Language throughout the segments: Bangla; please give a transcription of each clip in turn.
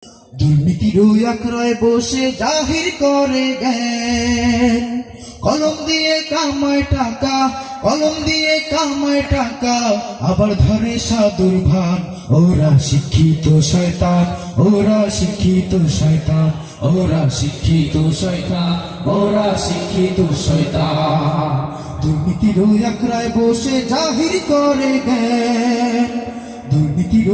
দুর্নীতির আখড়ায় বসে জাহির করে জ্ঞান, কলম দিয়ে কামায় টাকা, কলম দিয়ে কামায় টাকা, আবার ধরে সাধুর ভান। ওরা শিক্ষিত শয়তান, ওরা শিক্ষিত শয়তান, ওরা শিক্ষিত শয়তান, ওরা শিক্ষিত শয়তান। দুর্নীতির আখড়ায় বসে জাহির করে জ্ঞান, দুর্নীতির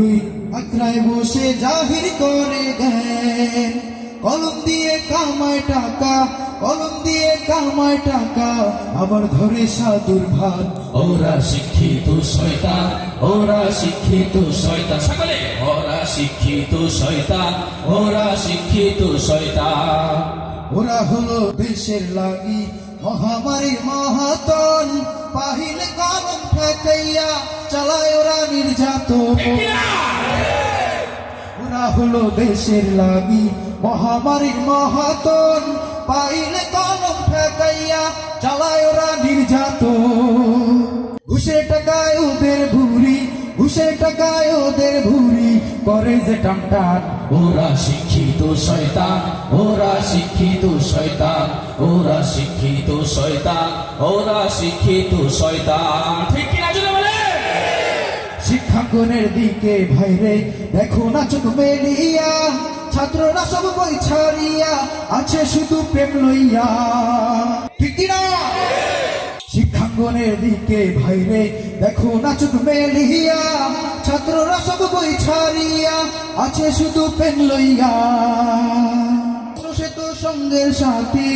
আখড়ায় বসে জাহির করে জ্ঞান, কলম দিয়ে কামায় টাকা, কলম দিয়ে কামায় টাকা, আবার ধরে সাধুর ভান। ওরা শিক্ষিত শয়তান, ওরা শিক্ষিত শয়তান, সকলে ওরা শিক্ষিত শয়তান, ওরা শিক্ষিত শয়তান। ওরা হলো দেশের লাগি মহামারীর মহাতন, পাহিলে কলম ঠেকাইয়া চালায় ওরা নির্যাতন। ওরা হলো দেশের লাগি মহামারীর মহাতন, পাইলে কলম ঠেকাইয়া চালায় ওরা নির্যাতন। ঘুষের টাকায় ওদের ভুরি, ঘুষের টাকায় ওদের ভুরি, করে যে টানটান। ওরা শিক্ষিত শয়তান, ওরা শিক্ষিত শয়তান, ওরা শিক্ষিত শয়তান, ওরা শিক্ষিত শয়তান। ঠিক কিনা জোরে বলে? শিক্ষাঙ্গনের দিকে ভাইরে দেখো না চোখ মেলিয়া, ছাত্ররা সব বই ছাড়িয়া আছে শুধু প্রেম লইয়া। ঠিক কিনা? শিক্ষাঙ্গনের দিকে ভাইরে দেখো না চোখ মেলিয়া, ছাত্ররা সব বই ছাড়িয়া আছে শুধু প্রেম লইয়া। সে তো সঙ্গের সাথী,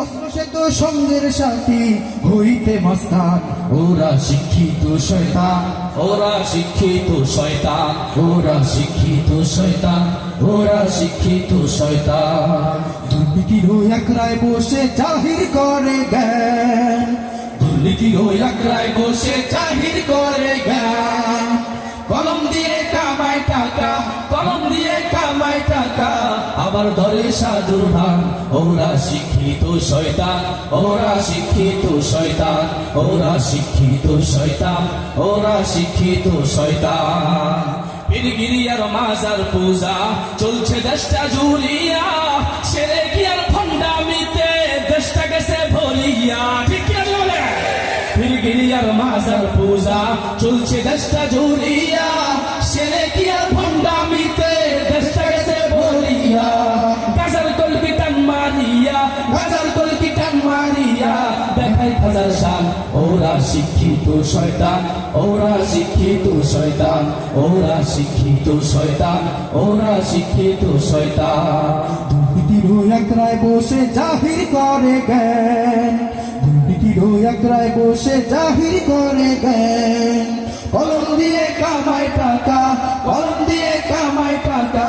অস্ত্র সে তো সঙ্গের সাথী, হইতে মস্তান। ওরা শিক্ষিত শয়তান, ওরা শিক্ষিত শয়তান, ওরা শিক্ষিত শয়তান, ওরা শিক্ষিত শয়তান। দুর্নীতির আখড়ায় বসে জাহির করে জ্ঞান, দুর্নীতির আখড়ায় বসে জাহির করে জ্ঞান, কলম দিয়ে কামায় টাকা, কলম দিয়ে কামায় টাকা, আবার ধরে সাধুর ভান। ওরা শিক্ষিত শয়তান, ওরা শিক্ষিত শয়তান, ওরা শিক্ষিত শয়তান, ওরা শিক্ষিত শয়তান। পীরগিরি আর মাজার পূজা চলছে দেশটা জুড়িয়া, সেরে কি আর ভণ্ডামিতে দেশটা গেছে ভরিয়া। ঠিক কিনা বলে? পীরগিরি আর মাজার পূজা চলছে দেশটা জুড়িয়া, সেরে কি আর ভণ্ডামিতে দেশটা গেছে ভরিয়া। গাজার কলকি টান মারিয়া, গাজার কলকি টান মারিয়া, দেখাই হাজার শান। ওরা শিক্ষিত শয়তান, ওরা শিক্ষিত শয়তান, ওরা শিক্ষিত শয়তান, ওরা শিক্ষিত শয়তান। দুর্নীতির আখড়ায় বসে জাহির করে জ্ঞান, দুর্নীতির আখড়ায় বসে জাহির করে জ্ঞান, কলম দিয়ে কামায় টাকা, কলম দিয়ে কামায় টাকা,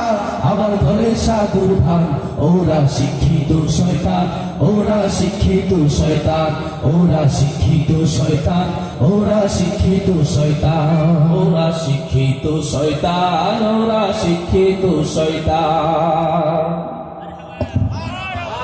আবার ধরে সাধুর ভান। ওরা শিক্ষিত শয়তান, ওরা শিক্ষিত শয়তান, ওরা শিক্ষিত শয়তান, ওরা শিক্ষিত শয়তান, ওরা শিক্ষিত শয়তান, ওরা শিক্ষিত শয়তান।